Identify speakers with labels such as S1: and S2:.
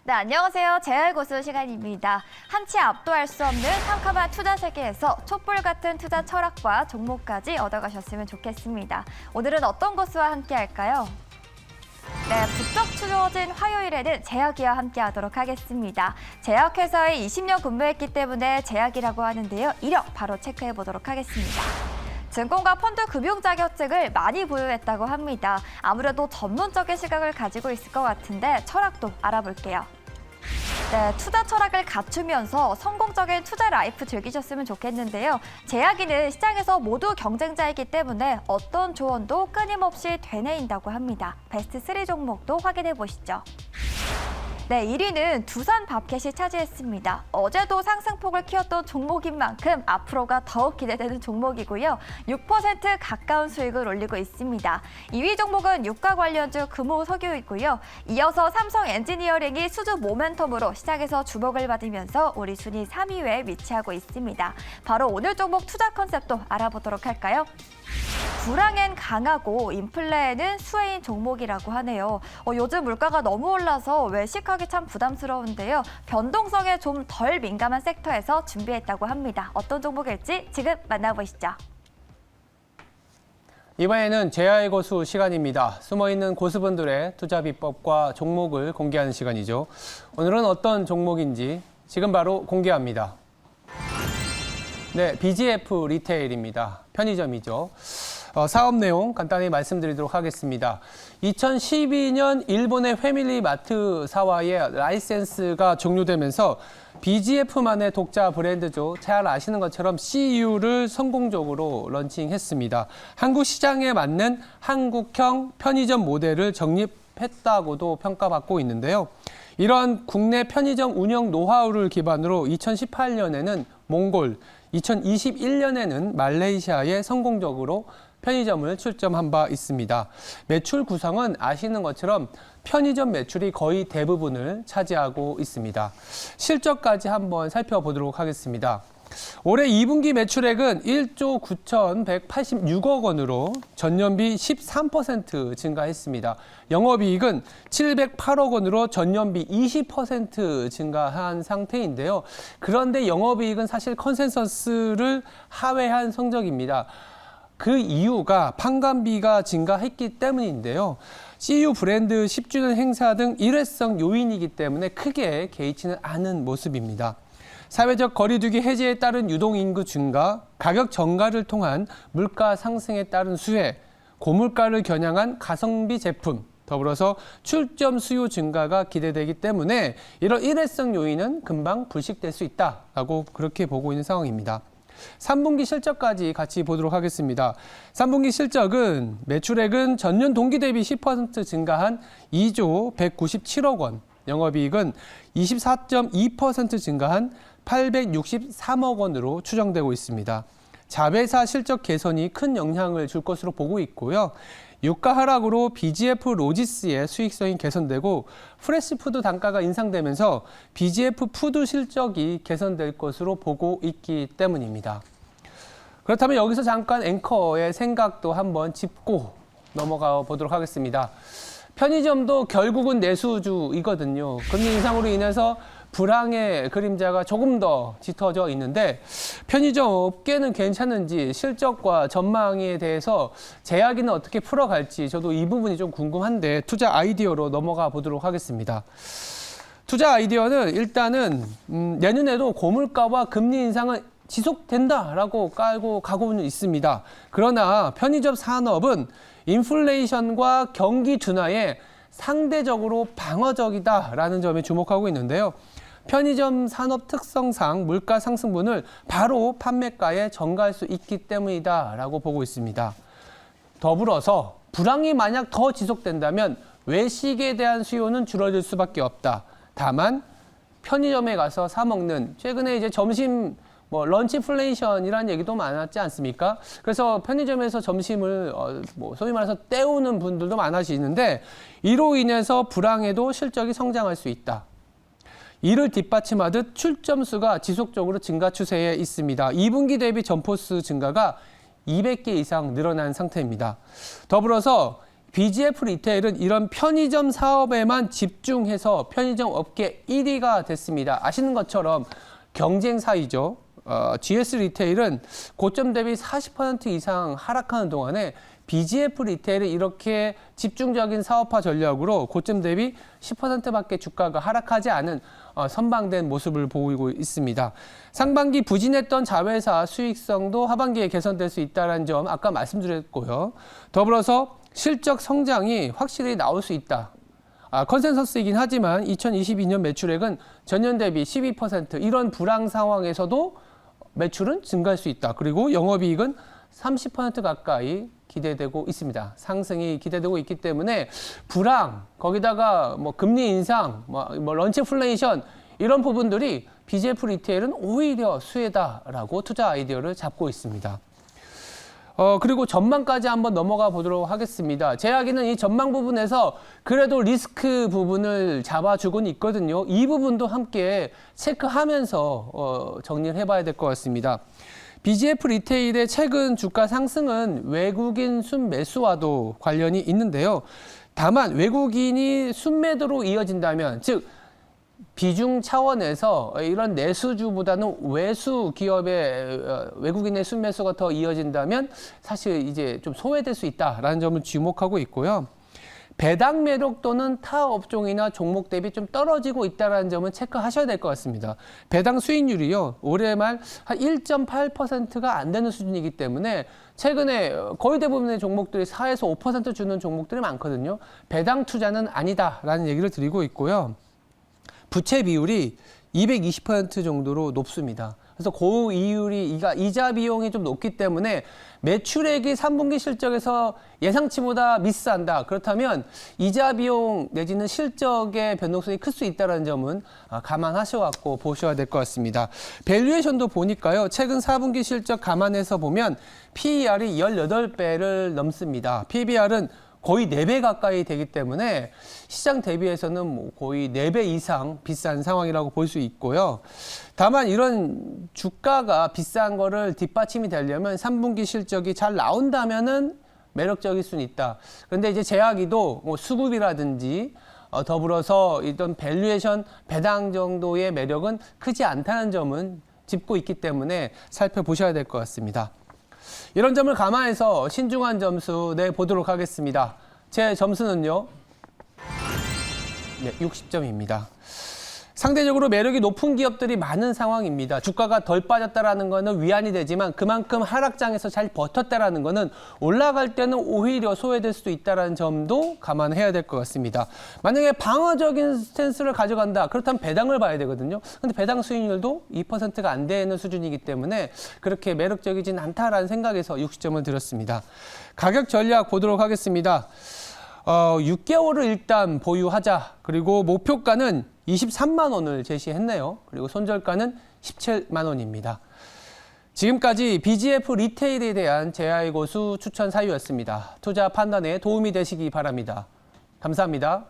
S1: 네, 안녕하세요. 제알 고수 시간입니다. 한치 앞도 할 수 없는 캄캄한 투자 세계에서 촛불 같은 투자 철학과 종목까지 얻어가셨으면 좋겠습니다. 오늘은 어떤 고수와 함께 할까요? 네, 부쩍 추워진 화요일에는 제약이와 함께 하도록 하겠습니다. 제약회사에 20년 근무했기 때문에 제약이라고 하는데요. 이력 바로 체크해 보도록 하겠습니다. 증권과 펀드 금융 자격증을 많이 보유했다고 합니다. 아무래도 전문적인 시각을 가지고 있을 것 같은데 철학도 알아볼게요. 네, 투자 철학을 갖추면서 성공적인 투자 라이프 즐기셨으면 좋겠는데요. 제약인은 시장에서 모두 경쟁자이기 때문에 어떤 조언도 끊임없이 되뇌인다고 합니다. 베스트 3 종목도 확인해 보시죠. 네, 1위는 두산밥켓이 차지했습니다. 어제도 상승폭을 키웠던 종목인 만큼 앞으로가 더욱 기대되는 종목이고요. 6% 가까운 수익을 올리고 있습니다. 2위 종목은 유가 관련주 금호석유이고요. 이어서 삼성 엔지니어링이 수주 모멘텀으로 시장에서 주목을 받으면서 우리 순위 3위에 위치하고 있습니다. 바로 오늘 종목 투자 컨셉도 알아보도록 할까요? 불황엔 강하고 인플레에는 수혜인 종목이라고 하네요. 요즘 물가가 너무 올라서 외식하기 참 부담스러운데요. 변동성에 좀 덜 민감한 섹터에서 준비했다고 합니다. 어떤 종목일지 지금 만나보시죠.
S2: 이번에는 제야의 고수 시간입니다. 숨어있는 고수분들의 투자 비법과 종목을 공개하는 시간이죠. 오늘은 어떤 종목인지 지금 바로 공개합니다. 네, BGF 리테일입니다. 편의점이죠. 사업 내용 간단히 말씀드리도록 하겠습니다. 2012년 일본의 패밀리마트사와의 라이센스가 종료되면서 BGF만의 독자 브랜드죠. 잘 아시는 것처럼 CU를 성공적으로 런칭했습니다. 한국 시장에 맞는 한국형 편의점 모델을 정립했다고도 평가받고 있는데요. 이런 국내 편의점 운영 노하우를 기반으로 2018년에는 몽골, 2021년에는 말레이시아에 성공적으로 편의점을 출점한 바 있습니다. 매출 구성은 아시는 것처럼 편의점 매출이 거의 대부분을 차지하고 있습니다. 실적까지 한번 살펴보도록 하겠습니다. 올해 2분기 매출액은 1조 9,186억 원으로 전년비 13% 증가했습니다. 영업이익은 708억 원으로 전년비 20% 증가한 상태인데요. 그런데 영업이익은 사실 컨센서스를 하회한 성적입니다. 그 이유가 판관비가 증가했기 때문인데요. CU 브랜드 10주년 행사 등 일회성 요인이기 때문에 크게 개의치는 않은 모습입니다. 사회적 거리두기 해제에 따른 유동인구 증가, 가격 정가를 통한 물가 상승에 따른 수혜, 고물가를 겨냥한 가성비 제품, 더불어서 출점 수요 증가가 기대되기 때문에 이런 일회성 요인은 금방 불식될 수 있다라고 그렇게 보고 있는 상황입니다. 3분기 실적까지 같이 보도록 하겠습니다. 3분기 실적은 매출액은 전년 동기 대비 10% 증가한 2조 197억 원, 영업이익은 24.2% 증가한 863억 원으로 추정되고 있습니다. 자회사 실적 개선이 큰 영향을 줄 것으로 보고 있고요. 유가 하락으로 BGF 로지스의 수익성이 개선되고 프레시푸드 단가가 인상되면서 BGF 푸드 실적이 개선될 것으로 보고 있기 때문입니다. 그렇다면 여기서 잠깐 앵커의 생각도 한번 짚고 넘어가 보도록 하겠습니다. 편의점도 결국은 내수주이거든요. 금리 인상으로 인해서 불황의 그림자가 조금 더 짙어져 있는데 편의점 업계는 괜찮은지 실적과 전망에 대해서 제약이는 어떻게 풀어갈지 저도 이 부분이 좀 궁금한데 투자 아이디어로 넘어가 보도록 하겠습니다. 투자 아이디어는 일단은 내년에도 고물가와 금리 인상은 지속된다라고 깔고 가고는 있습니다. 그러나 편의점 산업은 인플레이션과 경기 둔화에 상대적으로 방어적이다라는 점에 주목하고 있는데요. 편의점 산업 특성상 물가 상승분을 바로 판매가에 전가할 수 있기 때문이다라고 보고 있습니다. 더불어서 불황이 만약 더 지속된다면 외식에 대한 수요는 줄어들 수밖에 없다. 다만 편의점에 가서 사 먹는 최근에 이제 점심 런치플레이션이라는 얘기도 많았지 않습니까? 그래서 편의점에서 점심을 소위 말해서 때우는 분들도 많아지는데 이로 인해서 불황에도 실적이 성장할 수 있다. 이를 뒷받침하듯 출점 수가 지속적으로 증가 추세에 있습니다. 2분기 대비 점포수 증가가 200개 이상 늘어난 상태입니다. 더불어서 BGF 리테일은 이런 편의점 사업에만 집중해서 편의점 업계 1위가 됐습니다. 아시는 것처럼 경쟁사이죠. GS 리테일은 고점 대비 40% 이상 하락하는 동안에 BGF 리테일은 이렇게 집중적인 사업화 전략으로 고점 대비 10%밖에 주가가 하락하지 않은 선방된 모습을 보이고 있습니다. 상반기 부진했던 자회사 수익성도 하반기에 개선될 수 있다는 점 아까 말씀드렸고요. 더불어서 실적 성장이 확실히 나올 수 있다. 컨센서스이긴 하지만 2022년 매출액은 전년 대비 12% 이런 불황 상황에서도 매출은 증가할 수 있다. 그리고 영업이익은 30% 가까이 기대되고 있습니다. 상승이 기대되고 있기 때문에 불황, 거기다가 뭐 금리 인상, 뭐 런치플레이션 이런 부분들이 BGF 리테일은 오히려 수혜다라고 투자 아이디어를 잡고 있습니다. 그리고 전망까지 한번 넘어가 보도록 하겠습니다. 제 이야기는 이 전망 부분에서 그래도 리스크 부분을 잡아주고는 있거든요. 이 부분도 함께 체크하면서 정리를 해봐야 될 것 같습니다. BGF 리테일의 최근 주가 상승은 외국인 순매수와도 관련이 있는데요. 다만 외국인이 순매도로 이어진다면, 즉 비중 차원에서 이런 내수주보다는 외수 기업의 외국인의 순매수가 더 이어진다면 사실 이제 좀 소외될 수 있다라는 점을 주목하고 있고요. 배당 매력 또는 타 업종이나 종목 대비 좀 떨어지고 있다는 점은 체크하셔야 될 것 같습니다. 배당 수익률이요, 올해 말 한 1.8%가 안 되는 수준이기 때문에 최근에 거의 대부분의 종목들이 4에서 5% 주는 종목들이 많거든요. 배당 투자는 아니다라는 얘기를 드리고 있고요. 부채 비율이 220% 정도로 높습니다. 그래서 고이율이 이자 비용이 좀 높기 때문에 매출액이 3분기 실적에서 예상치보다 미스한다. 그렇다면 이자 비용 내지는 실적의 변동성이 클 수 있다는 점은 감안하셔갖고 보셔야 될 것 같습니다. 밸류에이션도 보니까요. 최근 4분기 실적 감안해서 보면 PER이 18배를 넘습니다. PBR은 거의 4배 가까이 되기 때문에 시장 대비해서는 뭐 거의 4배 이상 비싼 상황이라고 볼 수 있고요. 다만 이런 주가가 비싼 거를 뒷받침이 되려면 3분기 실적이 잘 나온다면은 매력적일 수는 있다. 그런데 이제 제약이도 뭐 수급이라든지 더불어서 이런 밸류에이션 배당 정도의 매력은 크지 않다는 점은 짚고 있기 때문에 살펴보셔야 될 것 같습니다. 이런 점을 감안해서 신중한 점수 내보도록 하겠습니다. 제 점수는요, 60점입니다. 상대적으로 매력이 높은 기업들이 많은 상황입니다. 주가가 덜 빠졌다는 것은 위안이 되지만 그만큼 하락장에서 잘 버텼다는 것은 올라갈 때는 오히려 소외될 수도 있다는 점도 감안해야 될 것 같습니다. 만약에 방어적인 스탠스를 가져간다. 그렇다면 배당을 봐야 되거든요. 근데 배당 수익률도 2%가 안 되는 수준이기 때문에 그렇게 매력적이진 않다라는 생각에서 60점을 드렸습니다. 가격 전략 보도록 하겠습니다. 6개월을 일단 보유하자. 그리고 목표가는 23만 원을 제시했네요. 그리고 손절가는 17만 원입니다. 지금까지 BGF 리테일에 대한 제아의 고수 추천 사유였습니다. 투자 판단에 도움이 되시기 바랍니다. 감사합니다.